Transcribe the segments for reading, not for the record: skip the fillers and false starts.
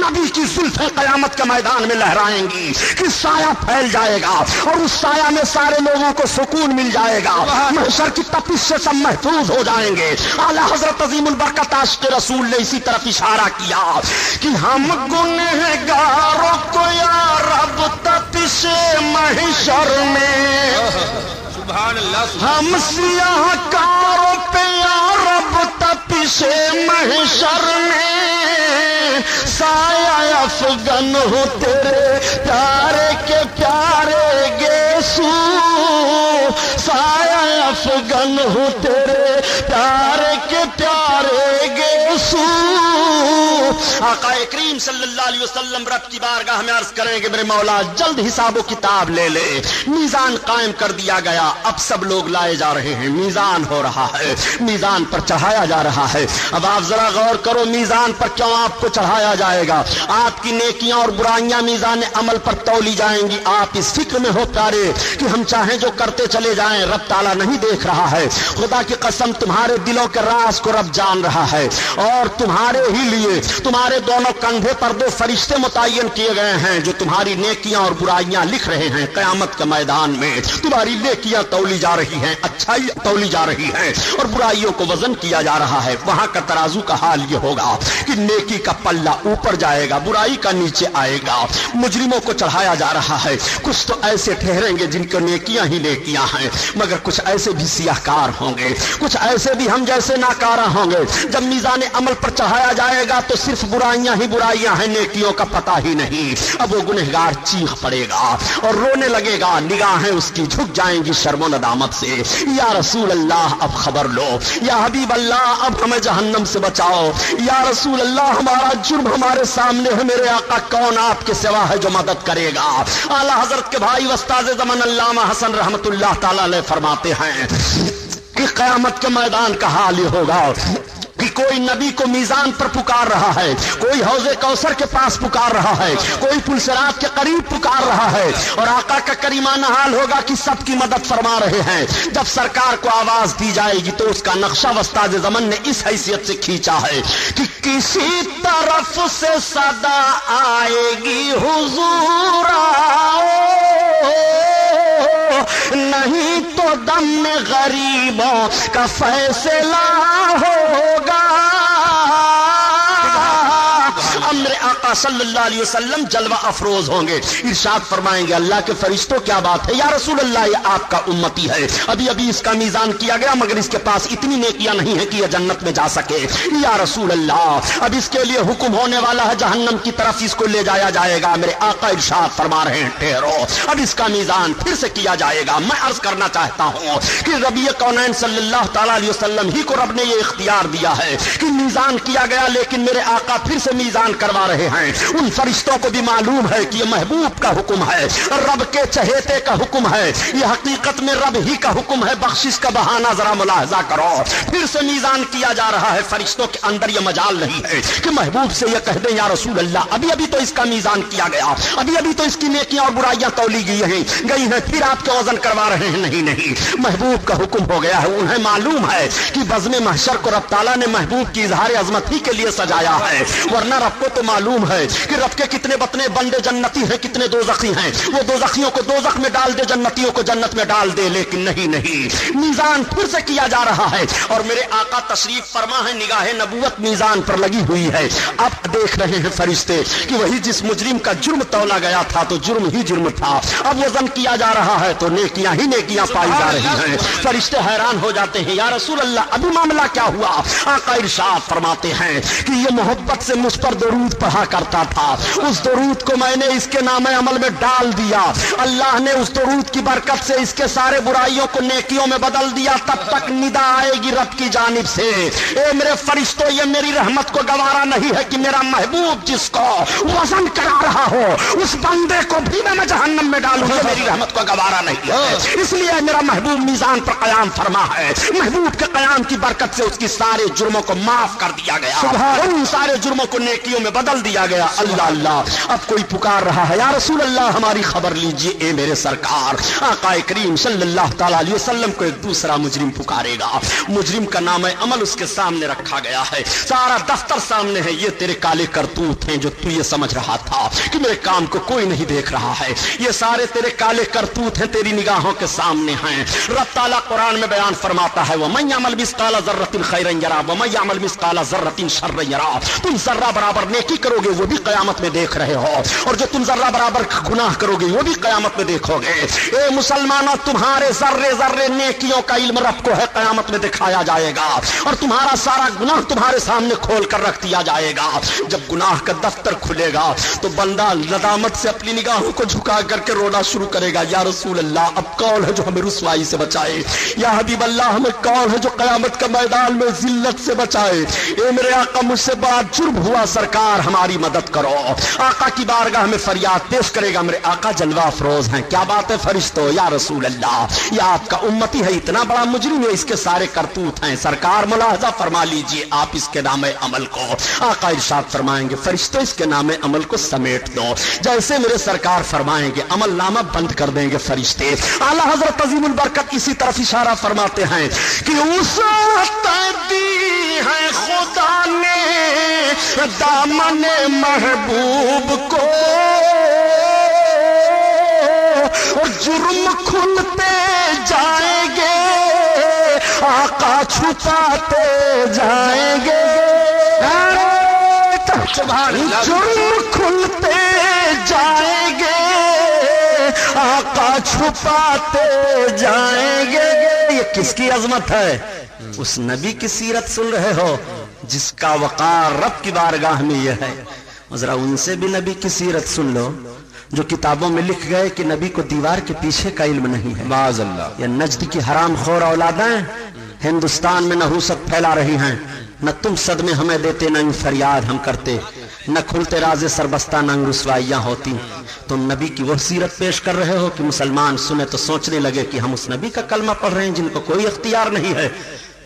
نبی کی زلفیں قیامت کے میدان میں لہرائیں گی کہ سایہ پھیل جائے گا اور اس سایہ میں سارے لوگوں کو سکون مل جائے گا، محشر کی تپش سے سب محفوظ ہو جائیں گے۔ اعلیٰ حضرت عظیم البرکت عاشق رسول نے اسی طرف اشارہ کیا کہ ہم گنہگاروں کو یا رب تپش محشر میں، سبحان اللہ، ہم سیاہ کاروں پہ یا رب تپش محشر میں، سایہ افغن ہو تیرے پیارے کے پیارے گیسو، سایہ افغن ہو تیرے پیارے کے پیارے گیسو۔ آقا کریم صلی اللہ علیہ وسلم رب کی بارگاہ میں عرض کریں کہ میرے مولا جلد حساب و کتاب لے لے، میزان قائم کر دیا گیا، اب سب لوگ لائے جا رہے ہیں، میزان ہو رہا ہے، میزان پر چڑھایا جا رہا ہے۔ اب آپ ذرا غور کرو، میزان پر کیوں آپ کو چڑھایا جائے گا؟ آپ کی نیکیاں اور برائیاں میزان عمل پر تولی جائیں گی۔ آپ اس فکر میں ہو پیارے کہ ہم چاہیں جو کرتے چلے جائیں، رب تعالیٰ نہیں دیکھ رہا ہے۔ خدا کی قسم تمہارے دلوں کے راز کو رب جان رہا ہے، اور تمہارے ہی لیے تمہارے دونوں کندھے پر دو فرشتے متعین کیے گئے ہیں جو تمہاری نیکیاں اور برائیاں لکھ رہے ہیں۔ قیامت کے میدان میں تمہاری نیکیاں تولی جا رہی ہیں، اچھائی تولی جا رہی ہے، اور برائیوں کو وزن کیا جا رہا ہے۔ وہاں کا ترازو کا حال یہ ہوگا کہ نیکی کا پلہ اوپر جائے گا، برائی کا نیچے آئے گا۔ مجرموں کو چڑھایا جا رہا ہے، کچھ تو ایسے ٹھہریں گے جن کو نیکیاں ہی نیکیاں ہیں، مگر کچھ ایسے بھی سیاہ کار ہوں گے، کچھ ایسے بھی ہم جیسے ناکارہ ہوں گے۔ جب میزان عمل پر چڑھایا جائے گا تو صرف برائیاں ہی برائیاں ہیں، نیکیوں کا پتہ ہی نہیں۔ اب وہ گنہگار چیخ پڑے گا اور رونے لگے گا، نگاہیں اس کی جھک جائیں گی شرم و ندامت سے۔ یا رسول اللہ اب خبر لو، یا حبیب اللہ اب ہمیں جہنم سے بچاؤ، یا رسول اللہ ہمارا جرم ہمارے سامنے ہے، میرے آقا کون آپ کے سوا ہے جو مدد کرے گا؟ اعلیٰ حضرت کے بھائی استاد زمن علامہ حسن رحمت اللہ تعالی علیہ فرماتے ہیں کہ قیامت کے میدان کا حال یہ ہوگا کہ کوئی نبی کو میزان پر پکار رہا ہے، کوئی حوض کوثر کے پاس پکار رہا ہے، کوئی پل صراط کے قریب پکار رہا ہے، اور آقا کا کریمانہ حال ہوگا کہ سب کی مدد فرما رہے ہیں۔ جب سرکار کو آواز دی جائے گی تو اس کا نقشہ استاد زمن نے اس حیثیت سے کھینچا ہے کہ کسی طرف سے صدا آئے گی حضور آؤ، نہیں تو دم میں غریبوں کا فیصلہ ہوگا۔ میرے آقا صلی اللہ علیہ وسلم جلوہ افروز ہوں گے، ارشاد فرمائیں گے اللہ کے فرشتوں کیا بات ہے یا رسول اللہ، یہ آپ کا امتی ہے، ابھی ابھی اس کا میزان کیا گیا مگر اس کے پاس اتنی نیکیاں نہیں ہیں کہ یہ جنت میں جا سکے۔ یا رسول اللہ اب اس کے لیے حکم ہونے والا ہے، جہنم کی طرف اس کو لے جایا جائے گا۔ میرے آقا ارشاد فرما رہے ہیں ٹھہرو، اب اس کا میزان پھر سے کیا جائے گا۔ میں عرض کرنا چاہتا ہوں کہ ربی کونین صلی اللہ تعالی علیہ وسلم ہی کو رب نے یہ اختیار دیا ہے کہ میزان کیا گیا، لیکن میرے آقا پھر سے میزان کروا رہے ہیں۔ ان فرشتوں کو بھی معلوم ہے کہ یہ محبوب کا حکم ہے، رب کے چہیتے کا حکم ہے، یہ حقیقت میں رب ہی کا حکم ہے، بخشش کا بہانہ ذرا ملاحظہ کرو۔ پھر سے میزان کیا جا رہا ہے، فرشتوں کے اندر یہ مجال نہیں ہے کہ محبوب سے یہ کہہ دیں یا رسول اللہ ابھی ابھی تو اس کا میزان کیا گیا، ابھی ابھی تو اس کی نیکیاں اور برائیاں تولی گئی ہیں پھر آپ کے وزن کروا رہے ہیں۔ نہیں، محبوب کا حکم ہو گیا ہے، انہیں معلوم ہے کہ بزم محشر کو رب تعالیٰ نے محبوب کی اظہار عظمت ہی کے لیے سجایا ہے، ورنہ رب کو تو معلوم ہے کہ رب کے کتنے بتنے بندے جنتی ہیں، کتنے دوزخی ہیں، وہ دوزخیوں کو دوزخ میں ڈال دے، جنتیوں کو جنت میں ڈال دے، لیکن نہیں، میزان پھر سے کیا جا رہا ہے۔ اور میرے آقا تشریف فرما ہے، نگاہ نبوت میزان پر لگی ہوئی ہے، اب دیکھ رہے ہیں فرشتے کہ وہی جس مجرم کا جرم تولا گیا تھا تو جرم ہی جرم تھا، اب وزن کیا جا رہا ہے تو نیکیاں ہی نیکیاں پائی جا رہی ہیں۔ فرشتے حیران ہو جاتے ہیں، یا رسول اللہ ابھی معاملہ کیا ہوا؟ آقا ارشاد فرماتے ہیں کہ یہ محبت سے مجھ پر درود پڑھا کرتا تھا، اس درود کو میں نے اس کے نام عمل میں ڈال دیا، اللہ نے اس درود کی برکت سے اس کے سارے برائیوں کو نیکیوں میں بدل دیا۔ تب تک ندا آئے گی رب کی جانب سے، اے میرے فرشتوں یہ میری رحمت کو گوارا نہیں ہے کہ میرا محبوب جس کو وزن کرا رہا ہو اس بندے کو بھی میں جہنم میں ڈالوں، یہ میری رحمت کو گوارا نہیں ہے، اس لیے میرا محبوب میزان پر قیام فرما ہے۔ محبوب کے قیام کی برکت سے اس کی سارے جرموں کو معاف کر دیا گیا، ان سارے جرموں کو نیکیوں میں بدل بدل دیا گیا. اللہ اللہ. اب کوئی پکار رہا ہے یا رسول اللہ ہماری خبر لیجئے. اے میرے سرکار آقا کریم صلی اللہ تعالی علیہ وسلم کو ایک دوسرا مجرم پکارے گا. مجرم کا نام عمل اس کے سامنے رکھا گیا ہے, سارا دفتر سامنے ہے. یہ تیرے کالے کرتوت ہیں جو تو یہ سمجھ رہا تھا کہ میرے کام کو کوئی نہیں دیکھ رہا ہے. یہ سارے تیرے کالے کرتوت ہیں, تیری نگاہوں کے سامنے ہیں. رب تعالیٰ قرآن میں بیان فرماتا ہے وَمَن يَعْمَلْ مِثْقَالَ ذَرَّةٍ خَيْرًا يَرَهُ وَمَن يَعْمَلْ مِثْقَالَ ذَرَّةٍ شَرًّا يَرَهُ. تم ذرہ برابر نیکی کرو گے وہ بھی قیامت میں دیکھ رہے ہو, اور جو تم ذرہ برابر گناہ کرو گے وہ بھی قیامت میں دیکھو گے. اے مسلمانوں تمہارے ذرے ذرے نیکیوں کا علم رب کو ہے, قیامت میں دکھایا جائے گا, اور تمہارا سارا گناہ تمہارے سامنے کھول کر رکھ دیا جائے گا. جب گناہ کا دفتر کھلے گا تو بندہ ندامت سے اپنی نگاہوں کو جھکا کر کے رونا شروع کرے گا. یا رسول اللہ اب کون ہے جو ہمیں رسوائی سے بچائے؟ یا حبیب اللہ ہمیں کون ہے جو قیامت کا میدان میں ذلت سے بچائے؟ اے میرے آقا مجھ سے بڑا جرم ہوا, سرکار ہماری مدد کرو. آقا کی بارگاہ میں فریاد پیش کرے گا. میرے آقا جلوہ افروز ہیں, کیا بات ہے فرشتو؟ یا رسول اللہ یہ آپ کا امتی ہے, اتنا بڑا مجرم ہے, اس کے سارے کرتوت ہیں. سرکار ملاحظہ فرما لیجئے آپ اس کے نام عمل کو. آقا ارشاد فرمائیں گے فرشتوں اس کے نام عمل کو سمیٹ دو. جیسے میرے سرکار فرمائیں گے عمل نامہ بند کر دیں گے فرشتے. اعلیٰ حضرت عظیم البرکت اسی طرف اشارہ فرماتے ہیں کہ وسعت دی ہے خدا نے دامن محبوب کو, اور جرم کھلتے جائیں گے آقا چھپاتے جائیں گے. جرم کھلتے جائیں گے آقا چھپاتے جائیں گے. یہ کس کی عظمت ہے؟ اس نبی کی سیرت سن رہے ہو جس کا وقار رب کی بارگاہ میں یہ ہے. ذرا ان سے بھی نبی کی سیرت سن لو جو کتابوں میں لکھ گئے کہ نبی کو دیوار کے پیچھے کا علم نہیں ہے. معاذ اللہ. یہ نجد کی حرام خور اولادیں ہندوستان میں نحوست پھیلا رہی ہیں. نہ تم صدمے ہمیں دیتے, نہ فریاد ہم کرتے, نہ کھلتے راز سربستہ, نہ رسوائیاں ہوتی. تم نبی کی وہ سیرت پیش کر رہے ہو کہ مسلمان سنے تو سوچنے لگے کہ ہم اس نبی کا کلمہ پڑھ رہے ہیں جن کو کوئی اختیار نہیں ہے,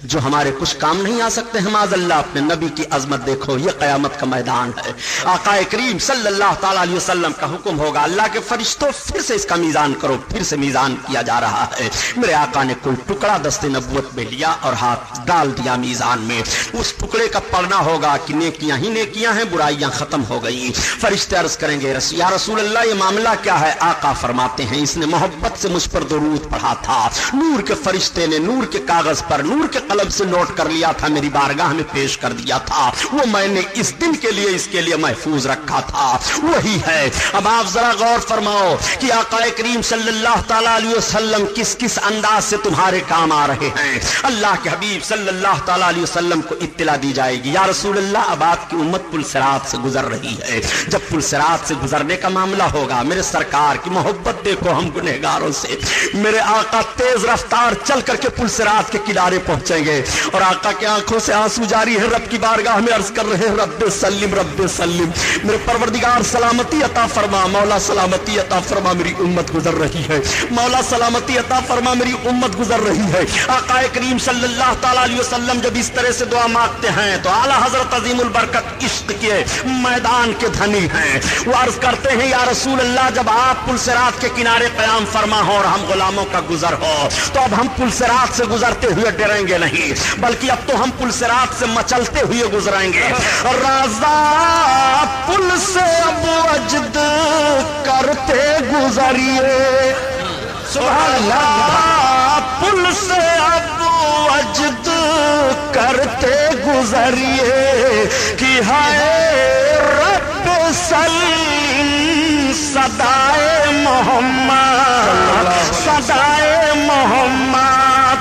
جو ہمارے کچھ کام نہیں آ سکتے ہیں. معاذ اللہ. اپنے نبی کی عظمت دیکھو, یہ قیامت کا میدان ہے. آقا کریم صلی اللہ تعالی علیہ وسلم کا حکم ہوگا اللہ کے فرشتوں پھر سے اس کا میزان کرو. پھر سے میزان کیا جا رہا ہے. میرے آقا نے کوئی ٹکڑا دست نبوت میں لیا اور ہاتھ ڈال دیا میزان میں. اس ٹکڑے کا پڑھنا ہوگا کہ نیکیاں ہی نیکیاں ہیں, برائیاں ختم ہو گئی. فرشتے عرض کریں گے یا رسول اللہ یہ معاملہ کیا ہے؟ آقا فرماتے ہیں اس نے محبت سے مجھ پر درود پڑھا تھا. نور کے فرشتے نے نور کے کاغذ پر نور کے قلم سے نوٹ کر لیا تھا, میری بارگاہ میں پیش کر دیا تھا. وہ میں نے اس دن کے لیے اس کے لیے محفوظ رکھا تھا, وہی ہے. اب آپ ذرا غور فرماؤ کہ آقا کریم صلی اللہ تعالی علیہ وسلم کس کس انداز سے تمہارے کام آ رہے ہیں. اللہ کے حبیب صلی اللہ تعالی علیہ وسلم کو اطلاع دی جائے گی یا رسول اللہ اب آپ کی امت پل صراط سے گزر رہی ہے. جب پل صراط سے گزرنے کا معاملہ ہوگا میرے سرکار کی محبت دیکھو ہم گنہگاروں سے. میرے آقا تیز رفتار چل کر کے پل صراط کے کنارے پہنچیں گے اور آقا کے آنکھوں سے آنسو جاری ہے. رب کی بارگاہ میں عرض کر رہے ہیں رب سلم رب سلم, میرے پروردگار سلامتی عطا فرما, مولا سلامتی عطا فرما, میری امت گزر رہی ہے. مولا سلامتی عطا فرما, میری امت گزر رہی ہے. آقا کریم صلی اللہ تعالی علیہ وسلم جب اس طرح سے دعا مانگتے ہیں تو اعلیٰ حضرت عظیم البرکت عشق کے میدان کے دھنی ہیں. وہ عرض کرتے ہیں یا رسول اللہ جب آپ پل صراط کے کنارے قیام فرما ہو اور ہم غلاموں کا گزر ہو تو اب ہم پل صراط سے گزرتے ہوئے ڈریں گے نہیں, بلکہ اب تو ہم پل صراط سے مچلتے ہوئے گزریں گے. رضا پل سے اب وجد کرتے گزریے, سبحان اللہ, پل سے اب وجد کرتے گزریے کہ ہے رب سلیم صدائے محمد, صدائے محمد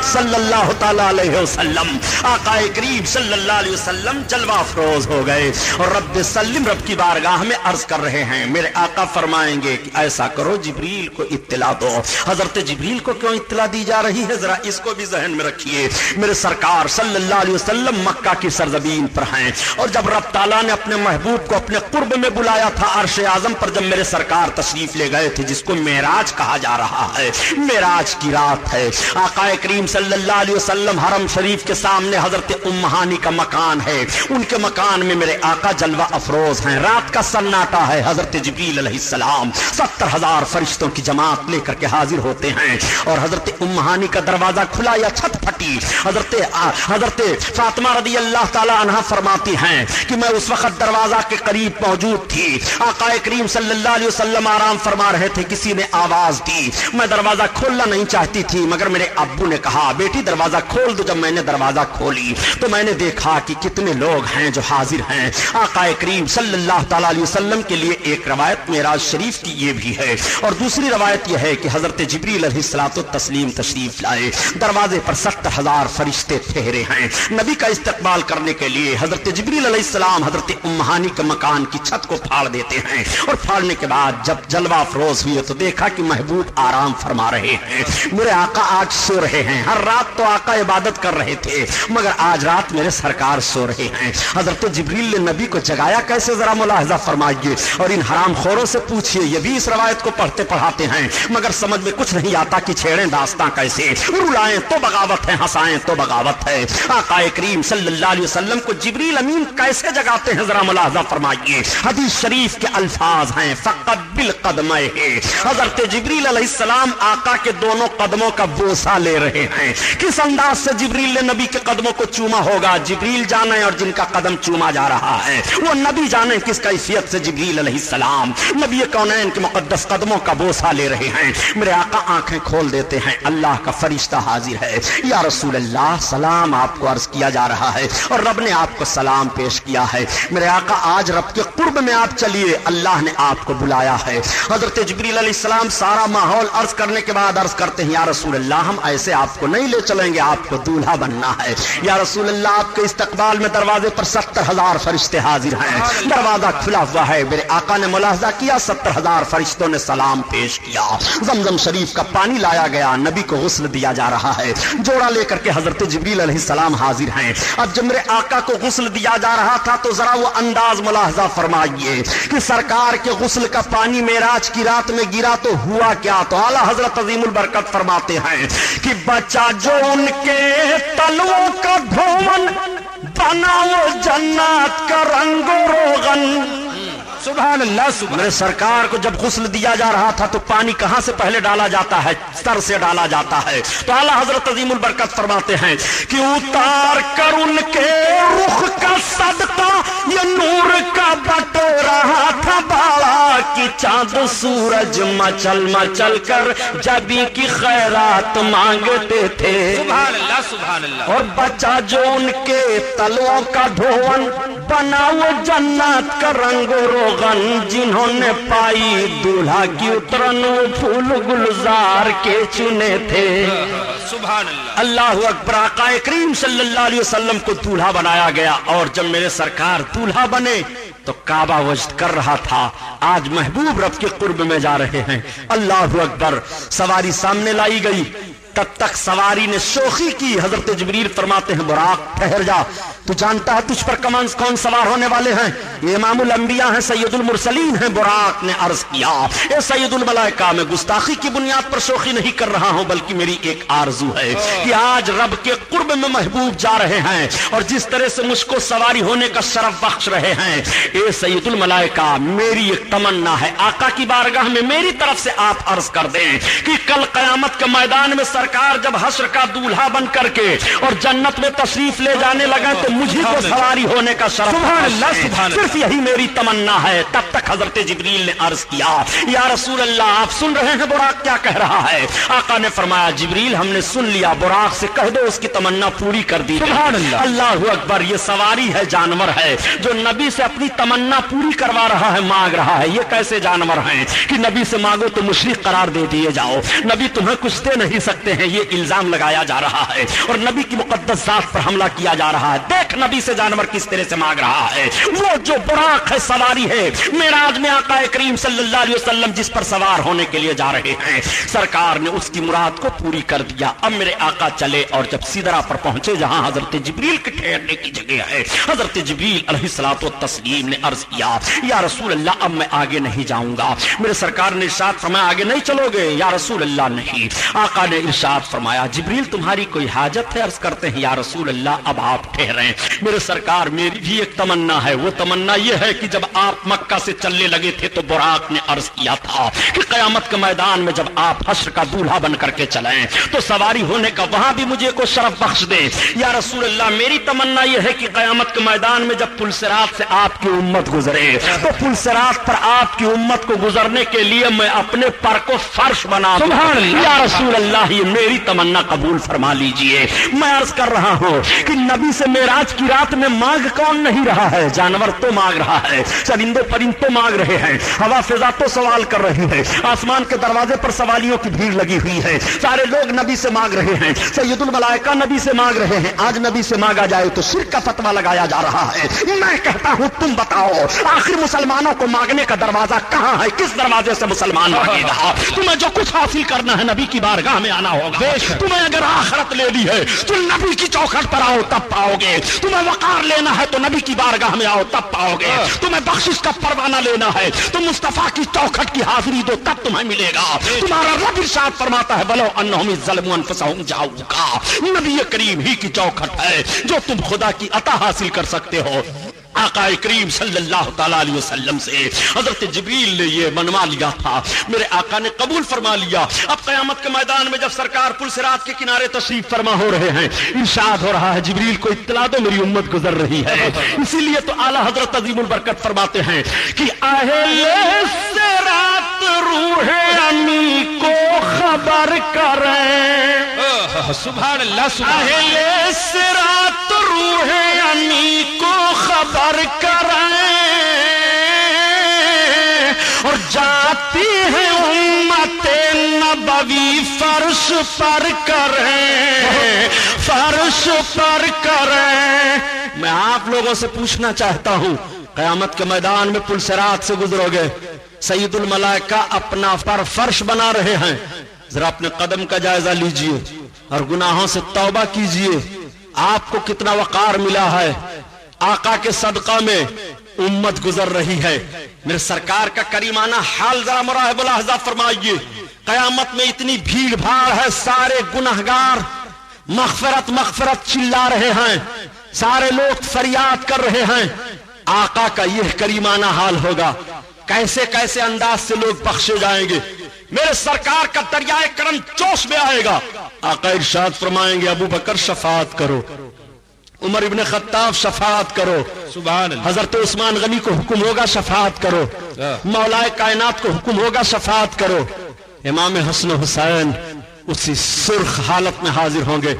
صلی اللہ تعالی علیہ وسلم. آقا کریم صلی اللہ علیہ وسلم جلوہ افروز ہو گئے اور رب سلم رب کی بارگاہ میں عرض کر رہے ہیں. میرے آقا فرمائیں گے کہ ایسا کرو جبریل کو اطلاع دو. حضرت جبریل کو کیوں اطلاع دی جا رہی ہے ذرا اس کو بھی ذہن میں رکھیے. میرے سرکار صلی اللہ علیہ وسلم مکہ کی سرزمین پر ہیں اور جب رب تعالیٰ نے اپنے محبوب کو اپنے قرب میں بلایا تھا عرش اعظم پر جب میرے سرکار تشریف لے گئے تھے جس کو معراج کہا جا رہا ہے, معراج کی رات ہے. آقا کریم صلی اللہ علیہ وسلم حرم شریف کے سامنے حضرت ام ہانی کا مکان ہے، ان کے مکان میں میرے آقا جلوہ افروز ہیں، رات کا سناٹا ہے، حضرت جبریل علیہ السلام 70,000 فرشتوں کی جماعت لے کر کے حاضر ہوتے ہیں، اور حضرت ام ہانی کا دروازہ کھلا یا چھت پھٹی، حضرت فاطمہ رضی اللہ تعالی عنہا فرماتی ہیں کہ میں اس وقت دروازہ کے قریب موجود تھی، آقا کریم صلی اللہ علیہ وسلم آرام فرما رہے تھے، کسی نے آواز دی، میں دروازہ کھولنا نہیں چاہتی تھی، مگر میرے ابو نے کہا بیٹی دروازہ کھول دو۔ جب میں نے دروازہ کھولی تو میں نے دیکھا کہ کتنے لوگ ہیں جو حاضر ہیں، آقا کریم صلی اللہ تعالی علیہ وسلم کے لیے ایک روایت معراج شریف کی یہ بھی ہے، اور دوسری روایت یہ ہے کہ حضرت جبریل علیہ الصلوۃ والتسلیم تشریف لائے، دروازے پر 70,000 فرشتے ٹھہرے ہیں نبی کا استقبال کرنے کے لیے۔ حضرت جبریل علیہ السلام حضرت ام ہانی کے مکان کی چھت کو پھاڑ دیتے ہیں، اور پھاڑنے کے بعد جب جلوہ افروز ہوئے تو دیکھا کہ محبوب آرام فرما رہے ہیں، میرے آقا آج سو رہے ہیں، ہر رات تو آقا عبادت کر رہے تھے مگر آج رات میرے سرکار سو رہے ہیں۔ حضرت جبریل نے نبی کو جگایا کیسے ذرا ملاحظہ فرمائیے، اور ان حرام خوروں سے پوچھئے، یہ بھی اس روایت کو پڑھتے پڑھاتے ہیں مگر سمجھ میں کچھ نہیں آتا کہ چھیڑیں داستان کیسے، رلائیں تو بغاوت ہے، ہنسائیں تو بغاوت ہے۔ آقا کریم صلی اللہ علیہ وسلم کو جبریل امین کیسے جگاتے ہیں ذرا ملاحظہ فرمائیے، حدیث شریف کے الفاظ ہیں فقبل قدمہ، حضرت جبریل علیہ السلام آقا کے دونوں قدموں کا بوسہ لے رہے ہیں۔ کس انداز سے جبریل نے نبی کے قدموں کو چوما ہوگا جبریل جانے، اور جن کا قدم چوما جا رہا ہے وہ نبی جانے کس کیفیت سے جبریل علیہ السلام نبی کونین کے مقدس قدموں کا بوسہ لے رہے ہیں۔ میرے آقا آنکھیں کھول دیتے ہیں، اللہ کا فرشتہ حاضر ہے، یا رسول اللہ سلام آپ کو عرض کیا جا رہا ہے، اور رب نے آپ کو سلام پیش کیا ہے۔ میرے آقا آج رب کے قرب میں آپ چلیے، اللہ نے آپ کو بلایا ہے۔ حضرت جبریل علیہ السلام سارا ماحول عرض کرنے کے بعد عرض کرتے ہیں، یا رسول اللہ ہم ایسے آپ کو نہیں لے چلیں گے، آپ کو دولہا بننا ہے۔ یا رسول اللہ آپ کے استقبال میں دروازے پر 70,000 فرشتے حاضر ہیں، دروازہ کھلا ہوا ہے۔ میرے آقا نے ملاحظہ کیا 70,000 فرشتوں نے سلام پیش کیا، زمزم شریف کا پانی لایا گیا، نبی کو غسل دیا جا رہا ہے، جوڑا لے کر کے حضرت جبریل علیہ السلام حاضر ہیں۔ اب جب میرے آقا کو غسل دیا جا رہا تھا تو ذرا وہ انداز ملاحظہ فرمائیے کہ سرکار کے غسل کا پانی معراج کی رات میں گرا تو ہوا کیا، تو اعلیٰ حضرت عظیم البرکت فرماتے ہیں کہ بچا جو ان کے تلووں کا دھون بنا وہ جنات کا رنگ و روغن۔ سبحان اللہ سبحان میرے سرکار کو جب غسل دیا جا رہا تھا تو پانی کہاں سے پہلے ڈالا جاتا ہے، سر سے ڈالا جاتا ہے، تو اعلیٰ حضرت عظیم البرکت فرماتے ہیں کہ اتار کر ان کے رخ کا صدقہ یہ نور کا بٹ رہا تھا بالا کی چاند سورج مچل مچل کر جبی کی خیرات مانگتے تھے۔ سبحان اللہ سبحان اللہ۔ اور بچا جو ان کے تلووں کا دھون بنا وہ جنات کا رنگ و روغن، جنہوں نے پائی دولہا کی اترن وہ پھول گلزار کے چنے تھے۔ سبحان اللہ اللہ اکبر۔ آقا کریم صلی اللہ علیہ وسلم کو دولہا بنایا گیا، اور جب میرے سرکار دولہا بنے تو کعبہ وجد کر رہا تھا، آج محبوب رب کے قرب میں جا رہے ہیں۔ اللہ اکبر۔ سواری سامنے لائی گئی، تب تک سواری نے شوخی کی، حضرت جبریل فرماتے ہیں براق ٹھہر جا، تو جانتا ہے تجھ پر کون سوار ہونے والے ہیں؟ یہ امام الانبیاء ہیں، سید المرسلین ہیں۔ براق نے عرض کیا اے سید الملائکہ، میں گستاخی کی بنیاد پر شوخی نہیں کر رہا ہوں، بلکہ میری ایک آرزو ہے کہ آج رب کے قرب میں محبوب جا رہے ہیں، اور جس طرح سے مجھ کو سواری ہونے کا شرف بخش رہے ہیں، اے سید الملائکہ میری ایک تمنا ہے، آقا کی بارگاہ میں میری طرف سے آپ عرض کر دیں کہ کل قیامت کے میدان میں سرکار جب حشر کا دولہا بن کر کے اور جنت میں تشریف لے جانے لگے تو مجھے کو سواری ہونے کا شرف۔ سبحان اللہ سبحان اللہ۔ صرف یہی میری تمنا ہے۔ تب تک حضرت جبریل نے عرض کیا یا رسول اللہ آپ سن رہے ہیں براق کیا کہہ رہا ہے؟ آقا نے فرمایا جبریل ہم نے سن لیا، براق سے کہہ دو اس کی تمنا پوری کر دی۔ سبحان اللہ۔ اللہ اکبر۔ یہ سواری ہے، جانور ہے جو نبی سے اپنی تمنا پوری کروا رہا ہے، مانگ رہا ہے۔ یہ کیسے جانور ہیں کہ نبی سے مانگو تو مشرک قرار دے دیے جاؤ، نبی تمہیں کچھ دے نہیں سکتے ہیں، یہ الزام لگایا جا رہا ہے اور نبی کی مقدس ذات پر حملہ کیا جا رہا ہے۔ دیکھ دیکھ نبی سے جانور کس طرح سے مانگ رہا ہے. وہ جو براق ہے سواری ہے معراج میں آقا کریم صلی اللہ علیہ وسلم جس پر سوار ہونے کے لیے جا رہے ہیں, سرکار نے اس کی مراد کو پوری کر دیا. اب میرے آقا چلے اور جب سدرہ پر پہنچے جہاں حضرت جبریل کے ٹھہرنے کی جگہ ہے, حضرت جبریل علیہ الصلوۃ والتسلیم نے عرض کیا یا رسول اللہ اب میں آگے نہیں جاؤں گا. میرے سرکار نے ارشاد فرمایا آگے نہیں چلو گے؟ یا رسول اللہ نہیں. آقا نے ارشاد فرمایا جبریل تمہاری کوئی حاجت ہے؟ عرض کرتے ہیں یا رسول اللہ اب آپ ٹھہریں. میرے سرکار میری بھی ایک تمنا ہے, وہ تمنا یہ ہے کہ جب آپ مکہ سے چلنے لگے تھے تو براق نے عرض کیا تھا کہ قیامت کے میدان میں جب آپ حشر کا دولہا بن کر کے چلیں تو سواری ہونے کا وہاں بھی مجھے کو شرف بخش دیں. یا رسول اللہ میری تمنا یہ ہے کہ قیامت کے میدان میں جب پل صراط سے آپ کی امت گزرے تو پل صراط پر آپ کی امت کو گزرنے کے لیے میں اپنے پر کو فرش بنا دوں. یا رسول اللہ یہ میری تمنا قبول فرما لیجئے. میں عرض کر رہا ہوں کہ نبی سے معراج کی رات میں مانگ کون نہیں رہا ہے؟ جانور تو مانگ رہا ہے, چرندے پرند تو مانگ رہے ہیں, ہوا فضا تو سوال کر رہی ہے, آسمان کے دروازے پر سوالیوں کی بھیڑ لگی ہوئی ہے, سارے لوگ نبی سے مانگ رہے ہیں, سید الملائکہ نبی سے مانگ رہے ہیں. آج نبی سے مانگا جائے تو شرک کا فتویٰ لگایا جا رہا ہے. میں کہتا ہوں تم بتاؤ آخر مسلمانوں کو مانگنے کا دروازہ کہاں ہے؟ کس دروازے سے مسلمان مانگے گا؟ تمہیں جو کچھ حاصل کرنا ہے نبی کی بارگاہ میں آنا ہوگا. تمہیں اگر آخرت لے لی ہے تو نبی کی چوکھٹ پر آؤ تب پاؤ گے. تمہیں وقار لینا ہے تو نبی کی بارگاہ میں آؤ تب پاؤ گے. تمہیں بخشش کا پروانہ لینا ہے تو مصطفیٰ کی چوکھٹ کی حاضری دو تب تمہیں ملے گا. تمہارا رب ارشاد فرماتا ہے بلو انہم ظلموا انفسہم جاؤکا. نبی کریم ہی کی چوکھٹ ہے جو تم خدا کی عطا حاصل کر سکتے ہو. آقا کریم صلی اللہ تعالیٰ علیہ وسلم سے حضرت جبریل نے یہ منوا لیا تھا, میرے آقا نے قبول فرما لیا. اب قیامت کے میدان میں جب سرکار پل صراط کے کنارے تشریف فرما ہو رہے ہیں, ارشاد ہو رہا ہے جبریل کو اطلاع دو میری امت گزر رہی ہے. اسی لیے تو اعلیٰ حضرت عظیم البرکت فرماتے ہیں کہ اہل صراط روح امی کو خبر کریں. سبحان اللہ سبحان اللہ. اہل صراط روح امی کو خبر کریں اور جاتی ہے امت نبوی فرش پر کریں, فرش پر کریں. میں آپ لوگوں سے پوچھنا چاہتا ہوں قیامت کے میدان میں پل صراط سے گزرو گے, سید الملائکہ اپنا پر فرش بنا رہے ہیں. ذرا اپنے قدم کا جائزہ لیجئے اور گناہوں سے توبہ کیجئے. آپ کو کتنا وقار ملا ہے. آقا کے صدقہ میں امت گزر رہی ہے. میرے سرکار کا کریمانہ حال ذرا مراحب الاحضا فرمائیے. قیامت میں اتنی بھیڑ بھاڑ ہے, سارے گنہگار مغفرت مغفرت چلا رہے ہیں, سارے لوگ فریاد کر رہے ہیں. آقا کا یہ کریمانہ حال ہوگا, کیسے کیسے انداز سے لوگ بخشے جائیں گے. میرے سرکار کا دریائے کرم جوش میں آئے گا. آقا ارشاد فرمائیں گے ابو بکر شفاعت کرو, عمر ابن خطاب شفاعت کرو, سبحان اللہ. حضرت عثمان غنی کو حکم ہوگا شفاعت کرو, مولائے کائنات کو حکم ہوگا شفاعت کرو. امام حسن حسین اسی سرخ حالت میں حاضر ہوں گے.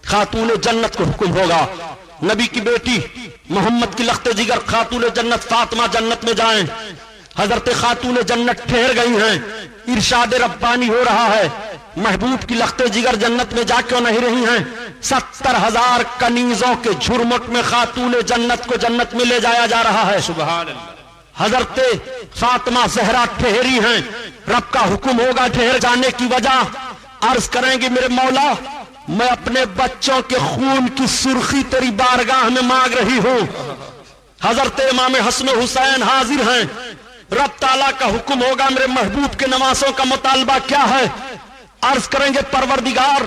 خاتون جنت کو حکم ہوگا نبی کی بیٹی محمد کی لخت جگر خاتون جنت فاطمہ جنت میں جائیں. حضرت خاتون جنت ٹھہر گئی ہیں, ارشاد ربانی ہو رہا ہے محبوب کی لخت جگر جنت میں جا کیوں نہیں رہی ہیں؟ 70,000 کنیزوں کے جھرمٹ میں خاتون جنت کو جنت میں لے جایا جا رہا ہے. سبحان اللہ. حضرت فاطمہ زہرا ٹھہری ہیں, رب کا حکم ہوگا ٹھہر جانے کی وجہ. عرض کریں گے میرے مولا میں اپنے بچوں کے خون کی سرخی تیری بارگاہ میں مانگ رہی ہوں. حضرت امام حسن حسین حاضر ہیں, رب تعالیٰ کا حکم ہوگا میرے محبوب کے نواسوں کا مطالبہ کیا ہے. عرض کریں گے پروردگار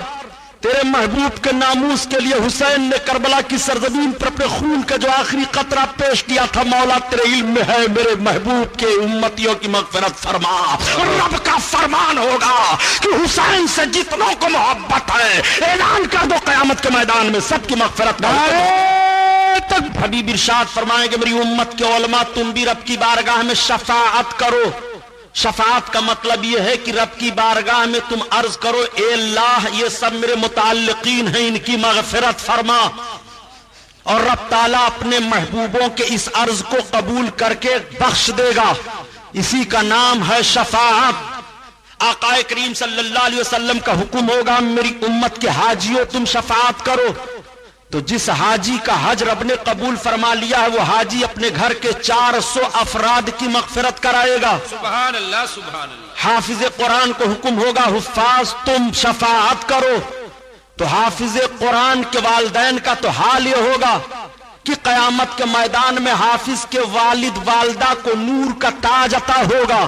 تیرے محبوب کے ناموس کے لیے حسین نے کربلا کی سرزمین پر اپنے خون کا جو آخری قطرہ پیش کیا تھا, مولا تیرے علم میں ہے میرے محبوب کے امتیوں کی مغفرت فرما. رب کا فرمان ہوگا کہ حسین سے جتنوں کو محبت ہے اعلان کر دو قیامت کے میدان میں سب کی مغفرت تک. حبیب ارشاد فرمائیں گے میری امت کے علماء تم بھی رب کی بارگاہ میں شفاعت کرو. شفاعت کا مطلب یہ ہے کہ رب کی بارگاہ میں تم عرض کرو اے اللہ یہ سب میرے متعلقین ہیں, ان کی مغفرت فرما. اور رب تعالیٰ اپنے محبوبوں کے اس عرض کو قبول کر کے بخش دے گا. اسی کا نام ہے شفاعت. آقا کریم صلی اللہ علیہ وسلم کا حکم ہوگا میری امت کے حاجیوں تم شفاعت کرو. تو جس حاجی کا حج رب نے قبول فرما لیا ہے وہ حاجی اپنے گھر کے 400 افراد کی مغفرت کرائے گا. سبحان اللہ سبحان اللہ. حافظ قرآن کو حکم ہوگا حفاظ تم شفاعت کرو، تو حافظ قرآن کے والدین کا تو حال یہ ہوگا کہ قیامت کے میدان میں حافظ کے والد والدہ کو نور کا تاج عطا ہوگا.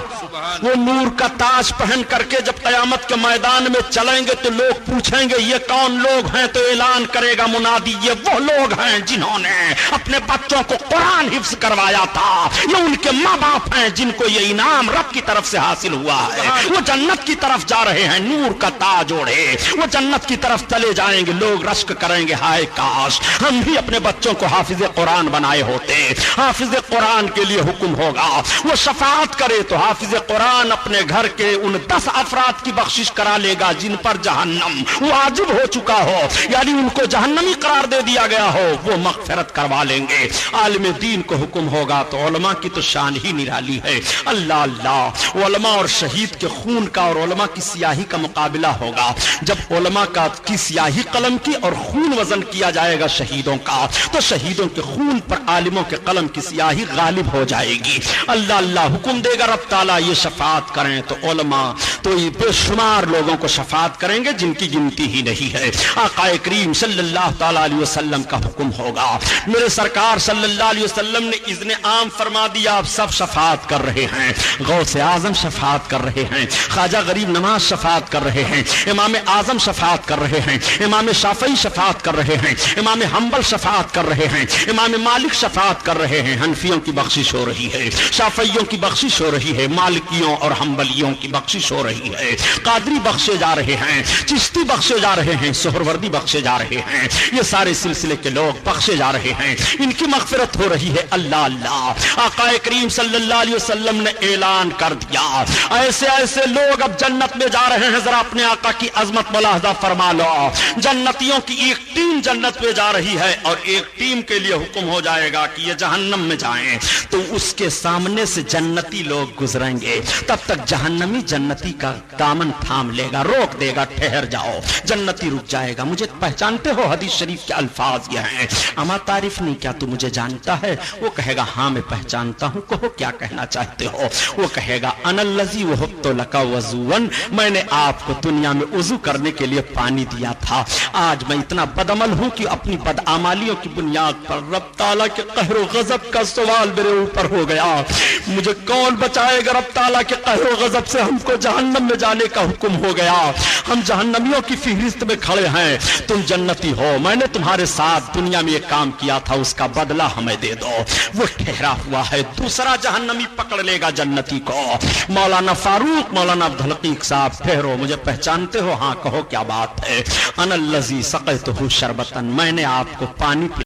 وہ نور کا تاج پہن کر کے جب قیامت کے میدان میں چلیں گے تو لوگ پوچھیں گے یہ کون لوگ ہیں، تو اعلان کرے گا منادی یہ وہ لوگ ہیں جنہوں نے اپنے بچوں کو قرآن حفظ کروایا تھا، یہ ان کے ماں باپ ہیں جن کو یہ انعام رب کی طرف سے حاصل ہوا ہے. وہ جنت کی طرف جا رہے ہیں نور کا تاج اوڑھے، وہ جنت کی طرف چلے جائیں گے. لوگ رشک کریں گے ہائے کاش ہم بھی اپنے بچوں کو حافظ قرآن بنائے ہوتے. حافظ قرآن کے لیے حکم ہوگا وہ شفاعت کرے تو حافظ قرآن اپنے گھر کے ان 10 افراد کی بخشش کرا لے گا جن پر جہنم واجب ہو چکا ہو، یعنی ان کو جہنمی قرار دے دیا گیا ہو، وہ مغفرت کروا لیں گے. عالم دین کو حکم ہوگا تو علماء کی تو شان ہی نرالی ہے. اللہ اللہ، علماء اور شہید کے خون کا اور علماء کی سیاہی کا مقابلہ ہوگا. جب علماء کی سیاہی قلم کی اور خون وزن کیا جائے گا شہیدوں کا، تو شہیدوں کے خون پر عالموں کے قلم کی سیاہی غالب ہو جائے گی. اللہ اللہ حکم دے گا رب تعالیٰ یہ شفاعت کریں تو علماء تو یہ بے شمار لوگوں کو شفاعت کریں گے جن کی گنتی ہی نہیں ہے. آقا کریم صلی اللہ تعالیٰ علیہ وسلم کا حکم ہوگا. میرے سرکار صلی اللہ علیہ وسلم نے اذن عام فرما دیا، آپ سب شفاعت کر رہے ہیں. غوث اعظم شفاعت کر رہے ہیں، خواجہ غریب نواز شفاعت کر رہے ہیں، امام اعظم شفاعت کر رہے ہیں، امام شافعی شفاعت کر رہے ہیں، امام حنبل شفاعت کر رہے ہیں، امام مالک شفاعت کر رہے ہیں. حنفیوں کی بخشش ہو رہی ہے، شافعیوں کی بخشش ہو رہی ہے، مالکیوں اور حنبلیوں کی بخشش ہو رہی ہے. قادری بخشے جا رہے ہیں، چشتی بخشے جا رہے ہیں، سہروردی بخشے جا رہے ہیں. یہ سارے سلسلے کے لوگ بخشے جا رہے ہیں، ان کی مغفرت ہو رہی ہے. اللہ اللہ، آقا کریم صلی اللہ علیہ وسلم نے اعلان کر دیا ایسے ایسے لوگ اب جنت میں جا رہے ہیں. ذرا اپنے آقا کی عظمت ملاحظہ فرما لو. جنتیوں کی ایک ٹیم جنت میں جا رہی ہے اور ایک ٹیم کے لیے حکم ہو جائے گا کہ یہ جہنم میں جائیں، تو اس کے سامنے سے جنتی لوگ گزریں گے. تب تک جہنمی جنتی کا دامن تھام لے گا، روک دے گا، ٹھہر جاؤ. جنتی رک جائے گا. مجھے پہچانتے ہو؟ حدیث شریف کے الفاظ یہ ہیں، اما تعریف نہیں کیا تو مجھے جانتا ہے؟ وہ کہے گا ہاں میں پہچانتا ہوں. کہو کیا کہنا چاہتے ہو؟ وہ کہے گا انا الذی وهبت لک وضوا، میں نے آپ کو دنیا میں وضو کرنے کے لیے پانی دیا تھا. آج میں اتنا بدعمل ہوں کہ اپنی بدعمالیوں کی بنیاد پر رب تعالیٰ کے قہر و غضب کا سوال میرے اوپر ہو گیا. مجھے کون بچائے گا رب تعالیٰ کے قہر و غضب سے؟ ہم کو جہنم میں جانے کا حکم ہو گیا. ہم جہنمیوں کی فہرست میں کھڑے ہیں، تم جنتی ہو. میں نے تمہارے ساتھ دنیا میں یہ کام کیا تھا، اس کا بدلہ ہمیں دے دو. وہ ٹھہرا ہوا ہے. دوسرا جہنمی پکڑ لے گا جنتی کو. مولانا فاروق، مولانا عبدالحقیق صاحب، ٹھہرو. مجھے پہچانتے ہو؟ ہاں کہو کیا بات ہے؟ انا الذی سقیتہ شربتا، میں نے آپ کو پانی